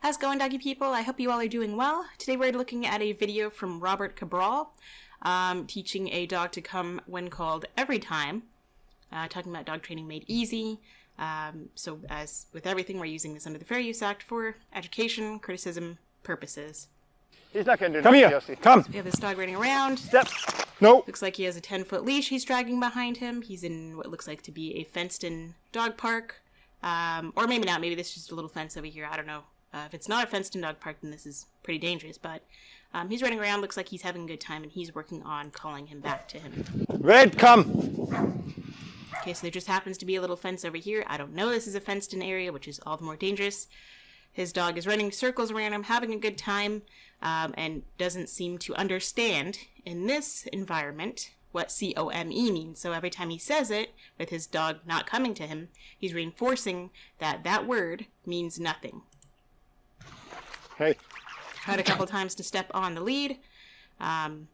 How's it going, doggy people? I hope you all are doing well. Today we're looking at a video from Robert Cabral, teaching a dog to come when called every time, talking about dog training made easy. So as with everything, we're using this under the Fair Use Act for education, criticism purposes. He's not going to do Come nothing, here. Josie. Come. So we have this dog running around. Step. No. Looks like he has a 10-foot leash he's dragging behind him. He's in what looks like to be a fenced-in dog park. Or maybe not. Maybe this is just a little fence over here. I don't know. If it's not a fenced-in dog park, then this is pretty dangerous. But he's running around. Looks like he's having a good time, and he's working on calling him back to him. Red, come. Okay, so there just happens to be a little fence over here. I don't know this is a fenced-in area, which is all the more dangerous. His dog is running circles around him, having a good time, and doesn't seem to understand, in this environment, what C-O-M-E means. So every time he says it, with his dog not coming to him, he's reinforcing that that word means nothing. Hey, Tried a couple times to step on the lead. come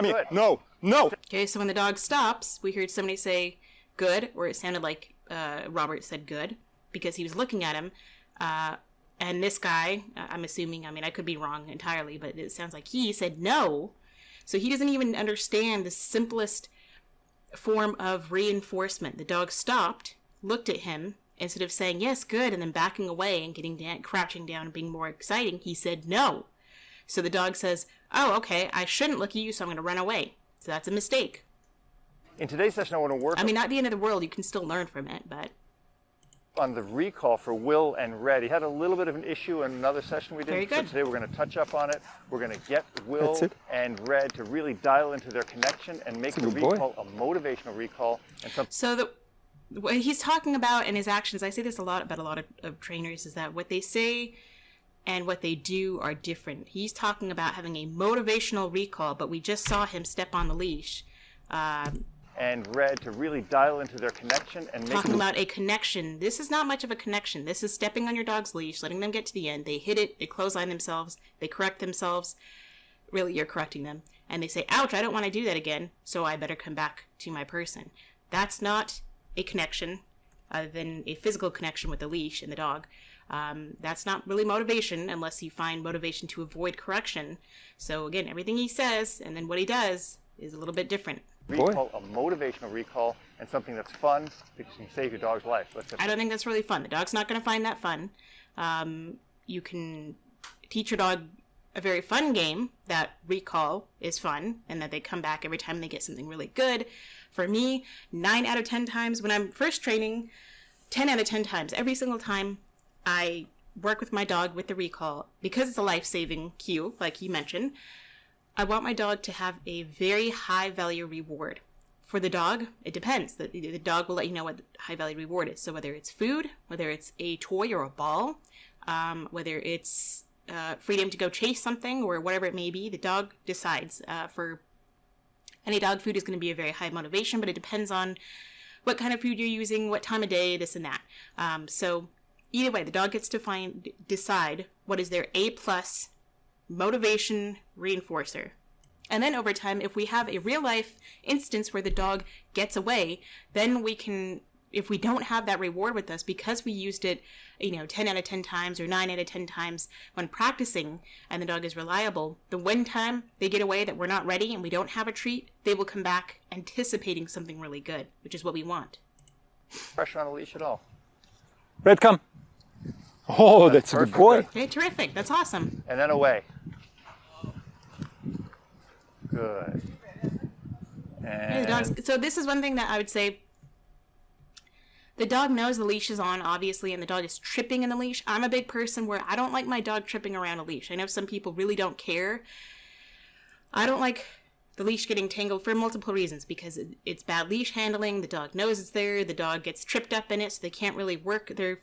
here. Good. No. No. Okay, so when the dog stops, we heard somebody say good, or it sounded like Robert said good, because he was looking at him. And this guy, I'm assuming, I mean, I could be wrong entirely, but it sounds like he said no. So he doesn't even understand the simplest form of reinforcement. The dog stopped, looked at him, instead of saying, yes, good, and then backing away and getting down, crouching down and being more exciting, he said no. So the dog says, oh, okay, I shouldn't look at you, so I'm going to run away. So that's a mistake. In today's session, I want to work I mean, not the end of the world, you can still learn from it, but... on the recall for Will and Red. He had a little bit of an issue in another session we did. Very good. So today we're going to touch up on it. We're going to get Will That's it. and Red to really dial into their connection and make the That's a good boy. recall a motivational recall. And So what he's talking about in his actions, I say this a lot about a lot of trainers, is that what they say and what they do are different. He's talking about having a motivational recall, but we just saw him step on the leash. and Red to really dial into their connection and make Talking about a connection. This is not much of a connection. This is stepping on your dog's leash, letting them get to the end. They hit it, they clothesline themselves, they correct themselves. Really, you're correcting them. And they say, ouch, I don't want to do that again, so I better come back to my person. That's not a connection other than a physical connection with the leash and the dog. That's not really motivation unless you find motivation to avoid correction. So again, everything he says and then what he does is a little bit different. recall, a motivational recall, and something that's fun because you can save your dog's life. I don't think that's really fun. The dog's not going to find that fun. You can teach your dog a very fun game that recall is fun and that they come back every time they get something really good. For me, 9 out of 10 times when I'm first training, 10 out of 10 times, every single time I work with my dog with the recall, because it's a life-saving cue, like you mentioned, I want my dog to have a very high-value reward. For the dog, it depends. The dog will let you know what the high-value reward is. So whether it's food, whether it's a toy or a ball, whether it's freedom to go chase something or whatever it may be, the dog decides. For any dog, food is going to be a very high motivation, but it depends on what kind of food you're using, what time of day, this and that. So either way, the dog gets to decide what is their A+ motivation reinforcer. And then over time, if we have a real life instance where the dog gets away, then we can, if we don't have that reward with us because we used it, 10 out of 10 times or 9 out of 10 times when practicing and the dog is reliable, the one time they get away that we're not ready and we don't have a treat, they will come back anticipating something really good, which is what we want. pressure on the leash at all. Red, come. Oh, that's a good perfect. boy. Okay, terrific. That's awesome. And then away. Good. Yeah, the And dog's, so this is one thing that I would say. The dog knows the leash is on, obviously, and the dog is tripping in the leash. I'm a big person where I don't like my dog tripping around a leash. I know some people really don't care. I don't like the leash getting tangled for multiple reasons, because it's bad leash handling, the dog knows it's there, the dog gets tripped up in it, so they can't really work, their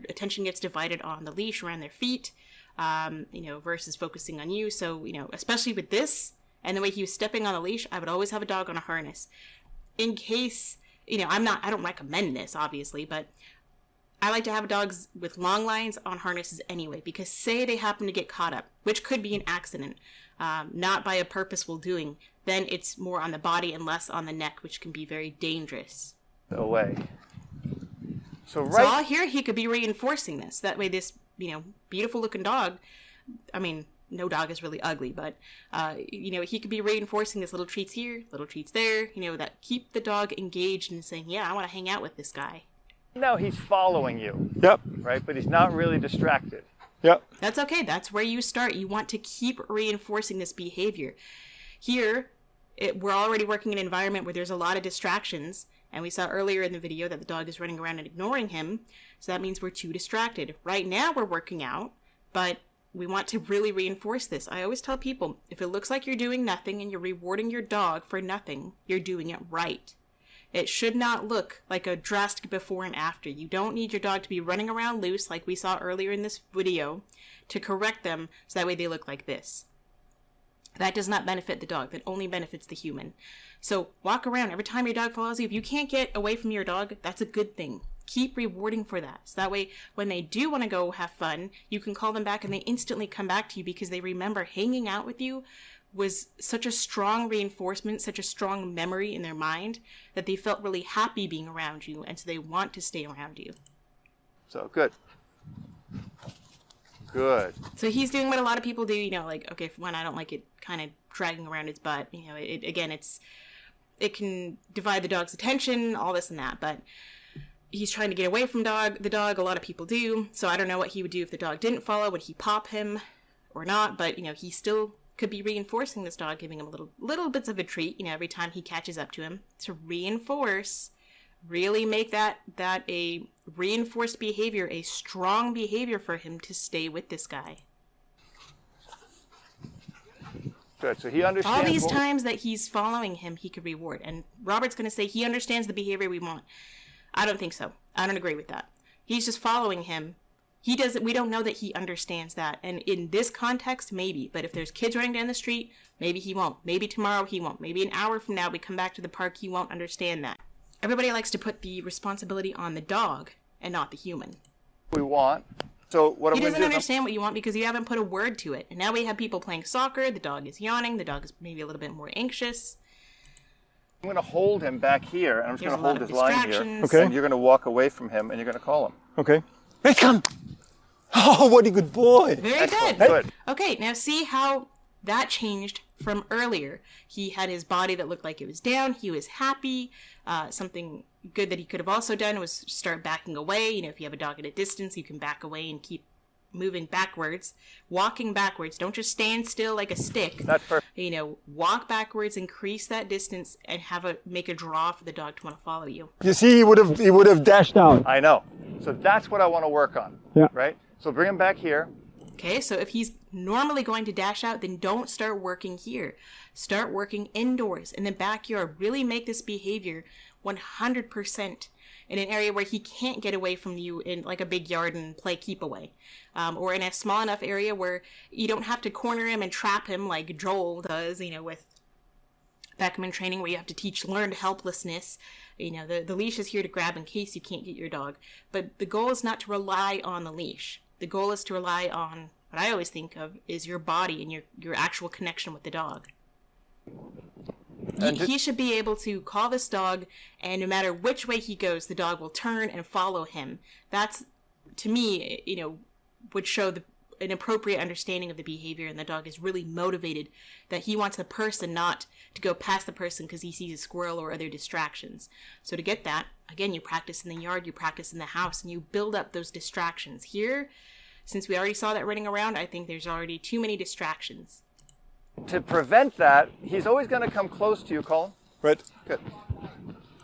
attention gets divided on the leash around their feet, versus focusing on you. So, especially with this, and the way he was stepping on the leash, I would always have a dog on a harness. In case, I don't recommend this, obviously, but I like to have dogs with long lines on harnesses anyway, because say they happen to get caught up, which could be an accident, not by a purposeful doing, then it's more on the body and less on the neck, which can be very dangerous. away. So So all here, he could be reinforcing this. That way this beautiful looking dog. I mean, no dog is really ugly, but, he could be reinforcing this little treats here, little treats there, that keep the dog engaged and saying, yeah, I want to hang out with this guy. Now he's following you. Yep. Right? But he's not really distracted. Yep. That's okay. That's where you start. You want to keep reinforcing this behavior. Here, we're already working in an environment where there's a lot of distractions, and we saw earlier in the video that the dog is running around and ignoring him, so that means we're too distracted. Right now we're working out, but we want to really reinforce this. I always tell people, if it looks like you're doing nothing and you're rewarding your dog for nothing, you're doing it right. It should not look like a drastic before and after. You don't need your dog to be running around loose like we saw earlier in this video to correct them so that way they look like this. That does not benefit the dog. That only benefits the human. So walk around. Every time your dog follows you, if you can't get away from your dog, that's a good thing. Keep rewarding for that. So that way, when they do want to go have fun, you can call them back and they instantly come back to you because they remember hanging out with you was such a strong reinforcement, such a strong memory in their mind that they felt really happy being around you, and so they want to stay around you. So good. Good. So he's doing what a lot of people do, like, okay, for one, I don't like it kind of dragging around his butt. It can divide the dog's attention, all this and that, but he's trying to get away from the dog. A lot of people do. So I don't know what he would do if the dog didn't follow. Would he pop him or not? But, he still could be reinforcing this dog, giving him little bits of a treat, every time he catches up to him to reinforce, really make that a reinforced behavior, a strong behavior for him to stay with this guy. Good. So he understands. All these times that he's following him, he could reward. And Robert's going to say he understands the behavior we want. I don't think so. I don't agree with that. He's just following him. We don't know that he understands that. And in this context, maybe. But if there's kids running down the street, maybe he won't. Maybe tomorrow he won't. Maybe an hour from now we come back to the park, he won't understand that. Everybody likes to put the responsibility on the dog and not the human. We want. So what he I'm going to do doesn't understand what you want because you haven't put a word to it. And now we have people playing soccer. The dog is yawning. The dog is maybe a little bit more anxious. I'm going to hold him back here, and I'm just going to hold his line here. Okay. And you're going to walk away from him, and you're going to call him. Okay. Hey, come! Oh, what a good boy! Very Excellent. good. Good. Okay, now see how that changed from earlier. He had his body that looked like it was down. He was happy. Something good that he could have also done was start backing away. If you have a dog at a distance, you can back away and keep moving backwards, walking backwards. Don't just stand still like a stick. That's perfect. Walk backwards, increase that distance, and make a draw for the dog to want to follow you. You see, he would have dashed out. I know. So that's what I want to work on. Yeah. Right? So bring him back here. Okay, so if he's normally going to dash out, then don't start working here. Start working indoors in the backyard. Really make this behavior 100% in an area where he can't get away from you in like a big yard and play keep away. Or in a small enough area where you don't have to corner him and trap him like Joel does, with Beckman training where you have to teach learned helplessness. The leash is here to grab in case you can't get your dog. But the goal is not to rely on the leash. The goal is to rely on what I always think of is your body and your actual connection with the dog. He should be able to call this dog, and no matter which way he goes, the dog will turn and follow him. That's, to me, would show an appropriate understanding of the behavior, and the dog is really motivated that he wants the person not to go past the person because he sees a squirrel or other distractions. So to get that, again, you practice in the yard, you practice in the house, and you build up those distractions. Here, since we already saw that running around, I think there's already too many distractions. To prevent that, he's always going to come close to you, Colin. Right. Good.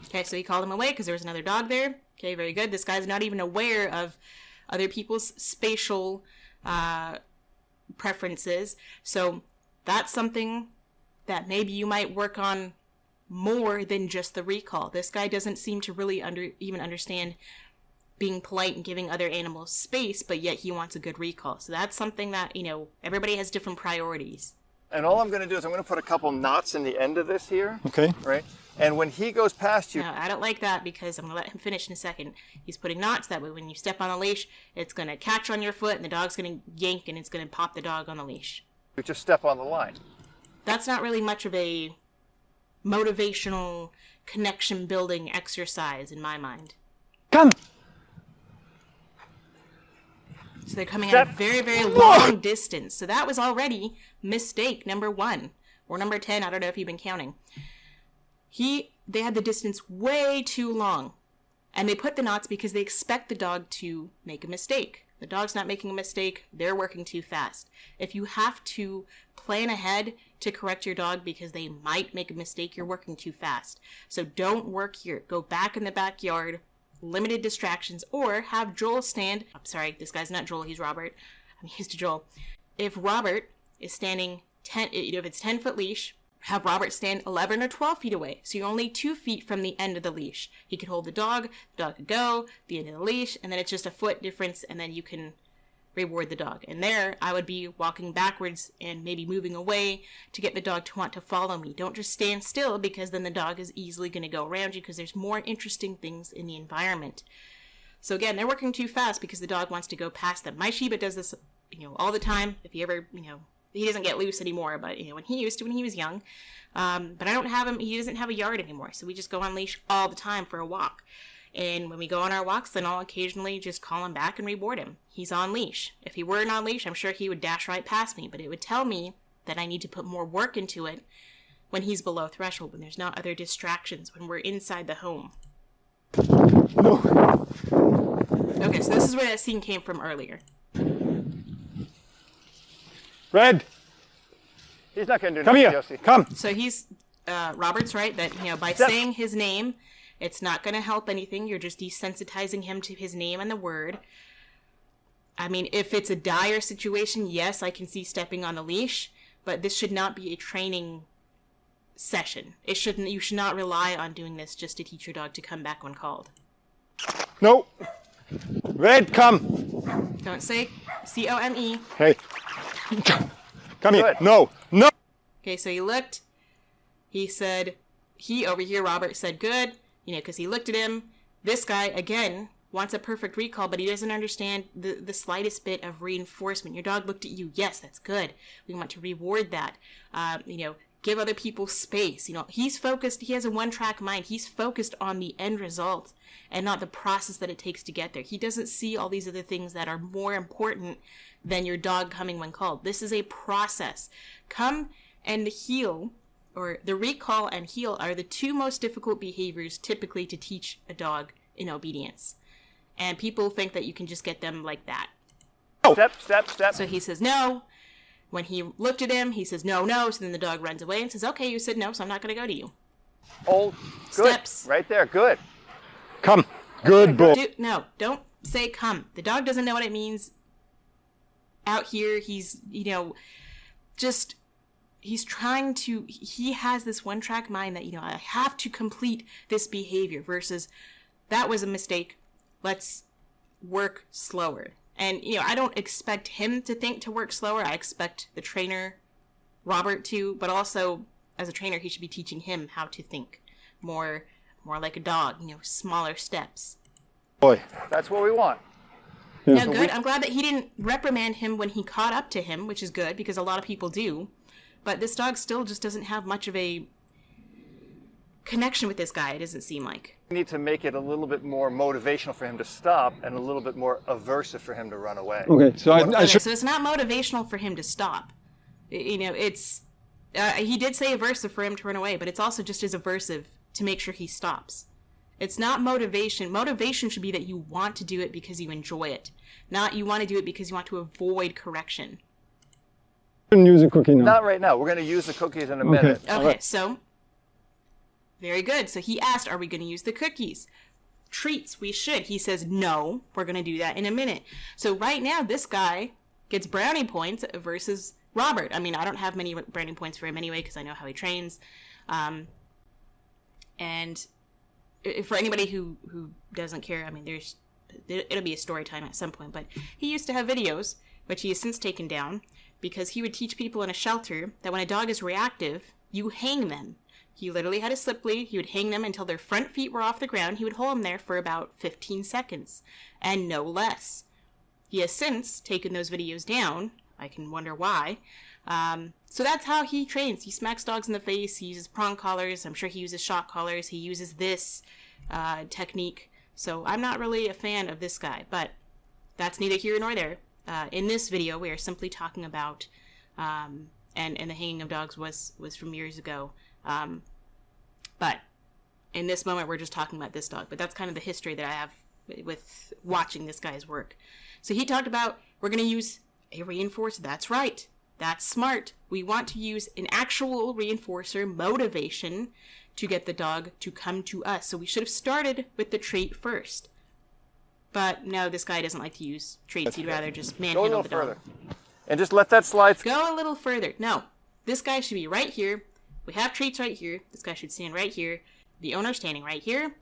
Okay, so he called him away because there was another dog there. Okay, very good. This guy's not even aware of other people's spatial preferences. So that's something that maybe you might work on more than just the recall. This guy doesn't seem to really even understand being polite and giving other animals space, but yet he wants a good recall. So that's something that, everybody has different priorities. And all I'm going to do is I'm going to put a couple knots in the end of this here. Okay. Right? And when he goes past you... No, I don't like that because I'm going to let him finish in a second. He's putting knots that way when you step on the leash, it's going to catch on your foot and the dog's going to yank and it's going to pop the dog on the leash. You just step on the line. That's not really much of a motivational connection building exercise in my mind. Come! So they're coming at a very, very long distance. So that was already mistake number 1. Or number 10, I don't know if you've been counting. They had the distance way too long. And they put the knots because they expect the dog to make a mistake. The dog's not making a mistake. They're working too fast. If you have to plan ahead to correct your dog because they might make a mistake, you're working too fast. So don't work here. Go back in the backyard, limited distractions, or have Joel stand. I'm sorry, this guy's not Joel, he's Robert. I'm used to Joel. If Robert is standing if it's 10-foot leash, have Robert stand 11 or 12 feet away. So you're only 2 feet from the end of the leash. He could hold the dog could go, the end of the leash, and then it's just a foot difference, and then you can reward the dog. And there, I would be walking backwards and maybe moving away to get the dog to want to follow me. Don't just stand still, because then the dog is easily going to go around you, because there's more interesting things in the environment. So again, they're working too fast because the dog wants to go past them. My Shiba does this, all the time. If you ever, he doesn't get loose anymore, but when he used to, when he was young. But I don't have him. He doesn't have a yard anymore, so we just go on leash all the time for a walk. And when we go on our walks, then I'll occasionally just call him back and reward him. He's on leash. If he weren't on leash, I'm sure he would dash right past me, but it would tell me that I need to put more work into it when he's below threshold, when there's not other distractions, when we're inside the home. No. Okay, so this is where that scene came from earlier. Red, He's not going to do come nothing, here. Yossi. Come. So he's, Robert's right that, by Step. saying his name, it's not going to help anything. You're just desensitizing him to his name and the word. I mean, if it's a dire situation, yes, I can see stepping on the leash, but this should not be a training session. You should not rely on doing this just to teach your dog to come back when called. No. Red, come. Don't say C-O-M-E. Hey. Come here. Good. No. No. Okay, so he looked. He said, over here, Robert said good, because he looked at him. This guy, again, wants a perfect recall, but he doesn't understand the slightest bit of reinforcement. Your dog looked at you. Yes, that's good. We want to reward that. Give other people space. He's focused. He has a one-track mind. He's focused on the end result and not the process that it takes to get there. He doesn't see all these other things that are more important than your dog coming when called. This is a process. Come and heel, or the recall and heel, are the two most difficult behaviors typically to teach a dog in obedience. And people think that you can just get them like that. Step, step, step. So he says no. When he looked at him, he says no, no. So then the dog runs away and says, okay, you said no, so I'm not going to go to you. Hold. Good. Steps. Right there. Good. Come. Good boy. No, don't say come. The dog doesn't know what it means. Out here, he's, he's trying to, he has this one-track mind that, I have to complete this behavior versus that was a mistake. Let's work slower. And, I don't expect him to think to work slower. I expect the trainer, Robert, to, but also as a trainer, he should be teaching him how to think more like a dog, smaller steps. Boy. That's what we want. Yeah, good. I'm glad that he didn't reprimand him when he caught up to him, which is good because a lot of people do. But this dog still just doesn't have much of a connection with this guy, it doesn't seem like. We need to make it a little bit more motivational for him to stop and a little bit more aversive for him to run away. Okay, so I should. So it's not motivational for him to stop. It's he did say aversive for him to run away, but it's also just as aversive to make sure he stops. It's not motivation. Motivation should be that you want to do it because you enjoy it, not you want to do it because you want to avoid correction. Use a cookie now. Not right now. We're going to use the cookies in a minute. Okay, right. so very good. So he asked, are we going to use the cookies? Treats, we should. He says, no, we're going to do that in a minute. So right now, this guy gets brownie points versus Robert. I mean, I don't have many brownie points for him anyway because I know how he trains. And for anybody who doesn't care, I mean, it'll be a story time at some point. But he used to have videos, which he has since taken down, because he would teach people in a shelter that when a dog is reactive, you hang them. He literally had a slip lead. He would hang them until their front feet were off the ground. He would hold them there for about 15 seconds, and no less. He has since taken those videos down. I can wonder why. So that's how he trains. He smacks dogs in the face. He uses prong collars. I'm sure he uses shock collars. He uses this technique. So I'm not really a fan of this guy, but that's neither here nor there. In this video, we are simply talking about, and the hanging of dogs was from years ago. But in this moment, we're just talking about this dog. But that's kind of the history that I have with watching this guy's work. So he talked about, we're going to use a reinforcer. That's right. That's smart. We want to use an actual reinforcer, motivation, to get the dog to come to us. So we should have started with the treat first. But no, this guy doesn't like to use treats. He'd rather just manhandle the dog. Go a little further. And just let that slide through. Go a little further. No, this guy should be right here. We have treats right here. This guy should stand right here. The owner standing right here.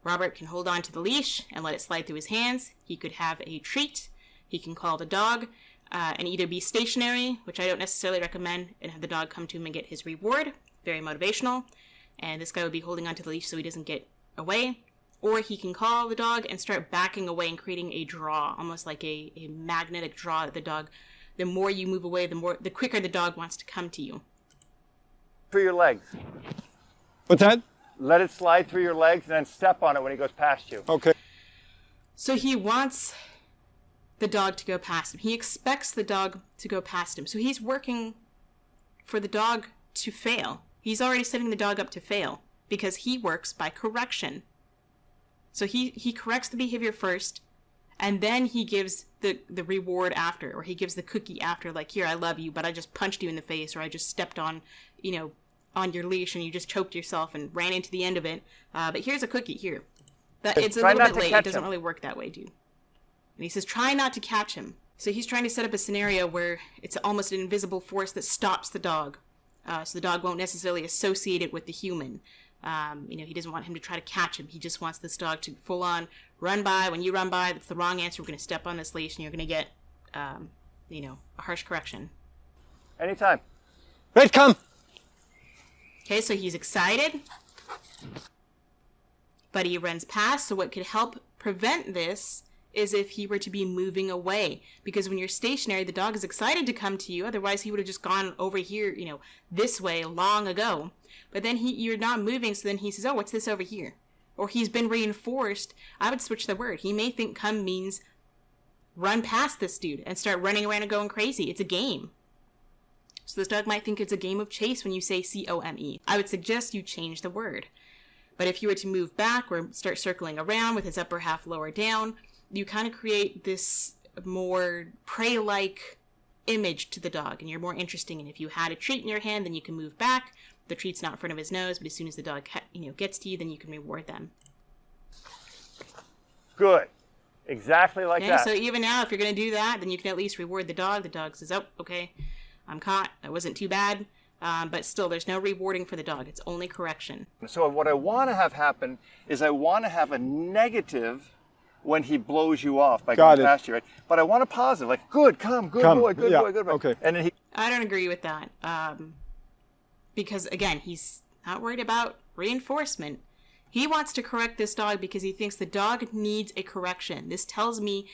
Robert can hold on to the leash and let it slide through his hands. He could have a treat. He can call the dog and either be stationary, which I don't necessarily recommend, and have the dog come to him and get his reward. Very motivational. And this guy would be holding onto the leash so he doesn't get away. Or he can call the dog and start backing away and creating a draw, almost like a magnetic draw that the dog, the more you move away, the quicker the dog wants to come to you. Through your legs. What's that? Let it slide through your legs and then step on it when he goes past you. Okay. So he wants the dog to go past him. He expects the dog to go past him. So he's working for the dog to fail. He's already setting the dog up to fail because he works by correction. So he corrects the behavior first, and then he gives the reward after, or he gives the cookie after, like, here, I love you, but I just punched you in the face, or I just stepped on, on your leash and you just choked yourself and ran into the end of it. But here's a cookie, here. But it's a little bit late. It doesn't really work that way, dude. And he says, try not to catch him. So he's trying to set up a scenario where it's almost an invisible force that stops the dog. So the dog won't necessarily associate it with the human. He doesn't want him to try to catch him. He just wants this dog to full on run by. When you run by, that's the wrong answer. We're going to step on this leash and you're going to get, a harsh correction. Anytime. Red, come! Okay, so he's excited, but he runs past. So what could help prevent this is if he were to be moving away. Because when you're stationary, the dog is excited to come to you. Otherwise, he would have just gone over here, this way long ago. But then you're not moving, so then he says, oh, what's this over here? Or he's been reinforced. I would switch the word. He may think come means run past this dude and start running around and going crazy. It's a game. So this dog might think it's a game of chase when you say C-O-M-E. I would suggest you change the word. But if you were to move back or start circling around with his upper half lower down, you kind of create this more prey-like image to the dog, and you're more interesting. And if you had a treat in your hand, then you can move back. The treat's not in front of his nose, but as soon as the dog gets to you, then you can reward them. Good. Exactly like that. So even now, if you're going to do that, then you can at least reward the dog. The dog says, oh, okay, I'm caught. That wasn't too bad. But still, there's no rewarding for the dog. It's only correction. So what I want to have happen is I want to have a negative when he blows you off by going past you, right? But I want a positive, like, good, come, good boy, good boy, good boy. Okay. And then I don't agree with that. Because, again, he's not worried about reinforcement. He wants to correct this dog because he thinks the dog needs a correction. This tells me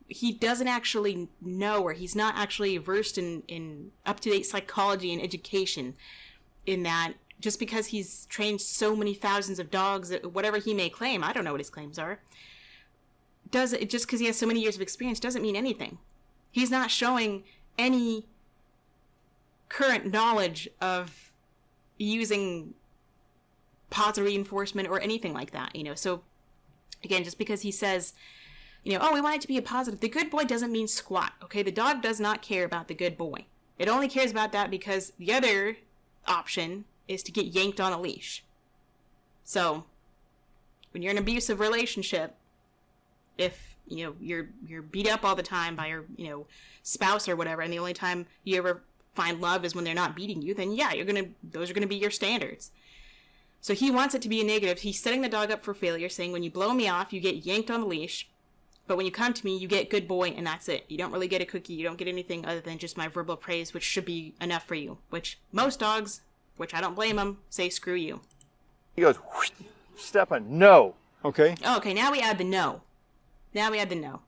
he doesn't actually know, or he's not actually versed in up-to-date psychology and education, in that just because he's trained so many thousands of dogs, whatever he may claim, I don't know what his claims are, just because he has so many years of experience doesn't mean anything. He's not showing any current knowledge of using positive reinforcement or anything like that, So, again, just because he says, oh, we want it to be a positive. The good boy doesn't mean squat, okay? The dog does not care about the good boy. It only cares about that because the other option is to get yanked on a leash. So, when you're in an abusive relationship, if, you're beat up all the time by your, spouse or whatever, and the only time you ever find love is when they're not beating you, then yeah, those are gonna be your standards. So he wants it to be a negative. He's setting the dog up for failure, saying when you blow me off, you get yanked on the leash. But when you come to me, you get good boy, and that's it. You don't really get a cookie. You don't get anything other than just my verbal praise, which should be enough for you. Which most dogs, which I don't blame them, say screw you. he goes, whoosh, step on, no. Okay. Oh, okay, now we add the no.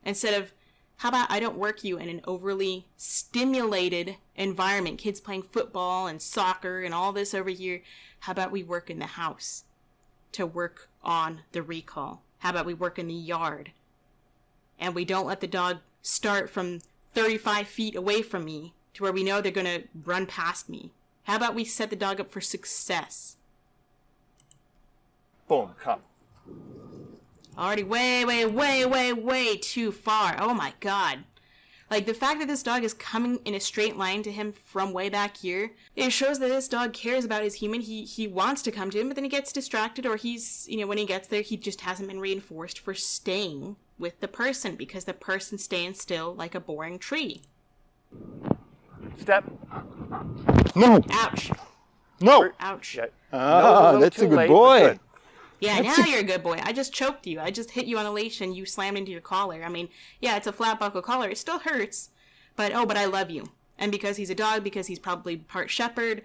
Instead of, how about I don't work you in an overly stimulated environment, kids playing football and soccer and all this over here. How about we work in the house to work on the recall? How about we work in the yard? And we don't let the dog start from 35 feet away from me to where we know they're going to run past me? How about we set the dog up for success? Boom, come. Already way too far. Oh my god. Like, the fact that this dog is coming in a straight line to him from way back here, it shows that this dog cares about his human. He wants to come to him, but then he gets distracted, or he's, when he gets there, he just hasn't been reinforced for staying with the person, because the person's staying still like a boring tree. Step. No. Ouch. No. Ouch. That's a good boy. Yeah, now you're a good boy. I just choked you. I just hit you on the leash and you slammed into your collar. I mean, yeah, it's a flat buckle collar. It still hurts. But I love you. And because he's a dog, because he's probably part shepherd,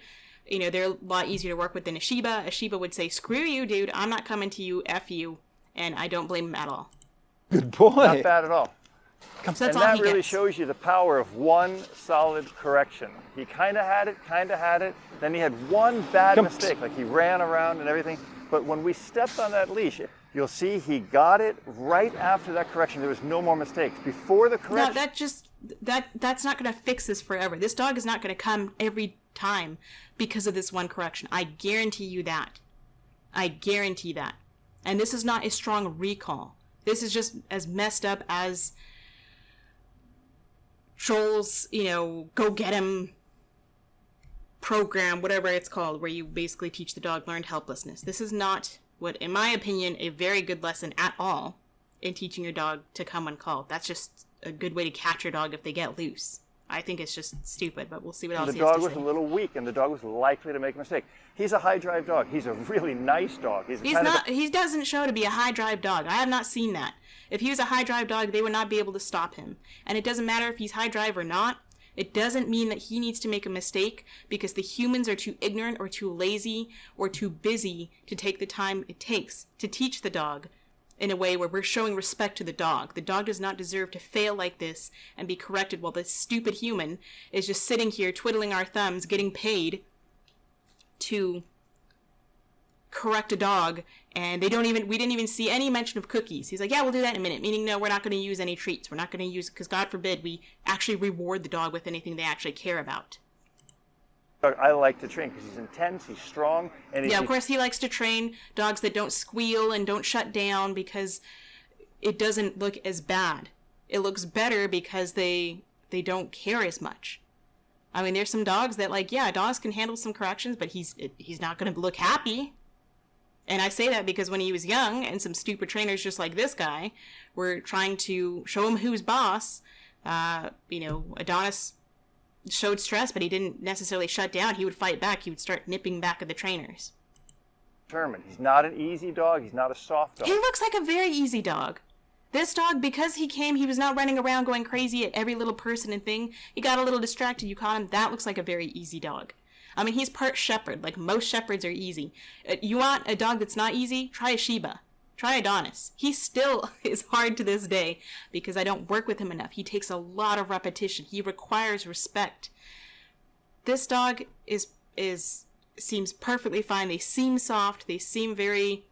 they're a lot easier to work with than a Shiba. A Shiba would say, screw you, dude. I'm not coming to you. F you. And I don't blame him at all. Good boy. Not bad at all. So that's and all that he really gets. shows you the power of one solid correction. He kind of had it. Then he had one bad mistake, like he ran around and everything. But when we stepped on that leash, you'll see he got it right after that correction. There was no more mistakes. Before the correction... No, that's not going to fix this forever. This dog is not going to come every time because of this one correction. I guarantee you that. I guarantee that. And this is not a strong recall. This is just as messed up as Joel's, go get him program, whatever it's called, where you basically teach the dog learned helplessness. This is not what, in my opinion, a very good lesson at all in teaching your dog to come when called. That's just a good way to catch your dog if they get loose. I think it's just stupid, but we'll see what else he has to say. The dog was a little weak, and the dog was likely to make a mistake. He's a high-drive dog. He's a really nice dog. He doesn't show to be a high-drive dog. I have not seen that. If he was a high-drive dog, they would not be able to stop him. And it doesn't matter if he's high-drive or not. It doesn't mean that he needs to make a mistake because the humans are too ignorant or too lazy or too busy to take the time it takes to teach the dog in a way where we're showing respect to the dog. The dog does not deserve to fail like this and be corrected while this stupid human is just sitting here twiddling our thumbs, getting paid to correct a dog, and we didn't even see any mention of cookies. He's like, yeah, we'll do that in a minute, meaning no, we're not going to use any treats. We're not going to use, because God forbid we actually reward the dog with anything they actually care about. I like to train because he's intense, he's strong, and of course he likes to train dogs that don't squeal and don't shut down because it doesn't look as bad. It looks better because they don't care as much. I mean, there's some dogs that, dogs can handle some corrections, but he's not going to look happy. And I say that because when he was young and some stupid trainers just like this guy were trying to show him who's boss, Adonis showed stress, but he didn't necessarily shut down. He would fight back. He would start nipping back at the trainers. Determined. He's not an easy dog. He's not a soft dog. He looks like a very easy dog. This dog, because he was not running around going crazy at every little person and thing. He got a little distracted. You caught him. That looks like a very easy dog. I mean, he's part shepherd. Like, most shepherds are easy. You want a dog that's not easy? Try a Shiba. Try Adonis. He still is hard to this day because I don't work with him enough. He takes a lot of repetition. He requires respect. This dog seems perfectly fine. They seem soft. They seem very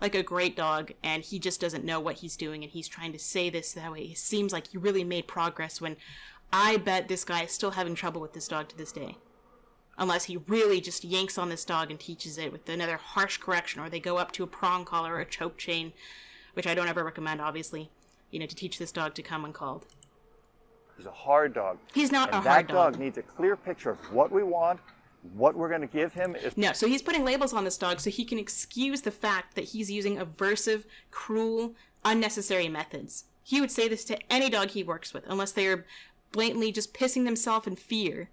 like a great dog, and he just doesn't know what he's doing, and he's trying to say this that way. It seems like he really made progress when I bet this guy is still having trouble with this dog to this day. Unless he really just yanks on this dog and teaches it with another harsh correction, or they go up to a prong collar or a choke chain, which I don't ever recommend, obviously, to teach this dog to come when called. He's a hard dog. He's not a hard dog. That dog needs a clear picture of what we want, what we're going to give him. No, so he's putting labels on this dog so he can excuse the fact that he's using aversive, cruel, unnecessary methods. He would say this to any dog he works with, unless they are blatantly just pissing themselves in fear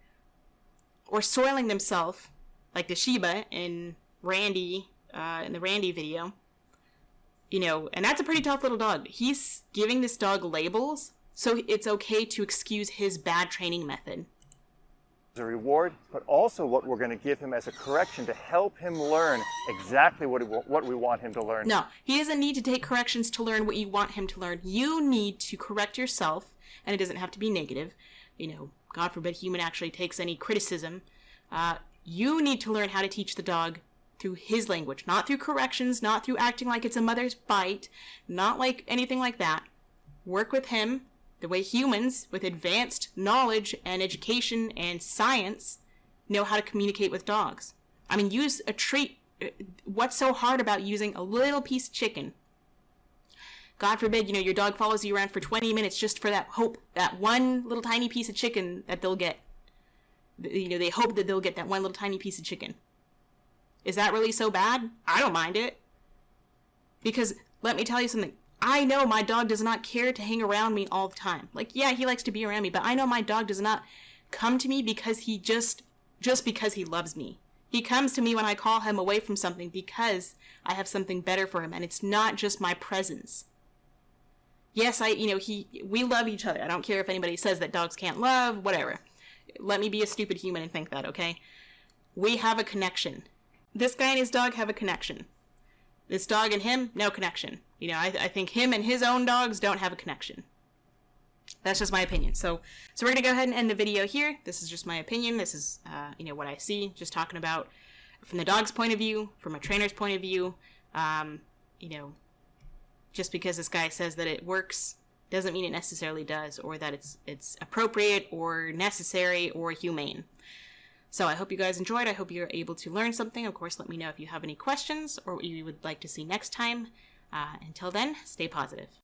or soiling themselves, like the Shiba in Randy, in the Randy video. And that's a pretty tough little dog. He's giving this dog labels, so it's okay to excuse his bad training method. As a reward, but also what we're going to give him as a correction to help him learn exactly what we want him to learn. No, he doesn't need to take corrections to learn what you want him to learn. You need to correct yourself, and it doesn't have to be negative. God forbid human actually takes any criticism. You need to learn how to teach the dog through his language, not through corrections, not through acting like it's a mother's bite, not like anything like that. Work with him the way humans with advanced knowledge and education and science know how to communicate with dogs. I mean, use a treat. What's so hard about using a little piece of chicken? God forbid, your dog follows you around for 20 minutes just for that hope, that one little tiny piece of chicken that they'll get. They hope that they'll get that one little tiny piece of chicken. Is that really so bad? I don't mind it. Because, let me tell you something. I know my dog does not care to hang around me all the time. Like, yeah, he likes to be around me, but I know my dog does not come to me because he just because he loves me. He comes to me when I call him away from something because I have something better for him, and it's not just my presence. Yes, we love each other. I don't care if anybody says that dogs can't love, whatever. Let me be a stupid human and think that, okay? We have a connection. This guy and his dog have a connection. This dog and him, no connection. I think him and his own dogs don't have a connection. That's just my opinion. So we're going to go ahead and end the video here. This is just my opinion. This is, what I see. Just talking about from the dog's point of view, from a trainer's point of view. Just because this guy says that it works doesn't mean it necessarily does, or that it's appropriate or necessary or humane. So I hope you guys enjoyed. I hope you're able to learn something. Of course, let me know if you have any questions or what you would like to see next time. Until then, stay positive.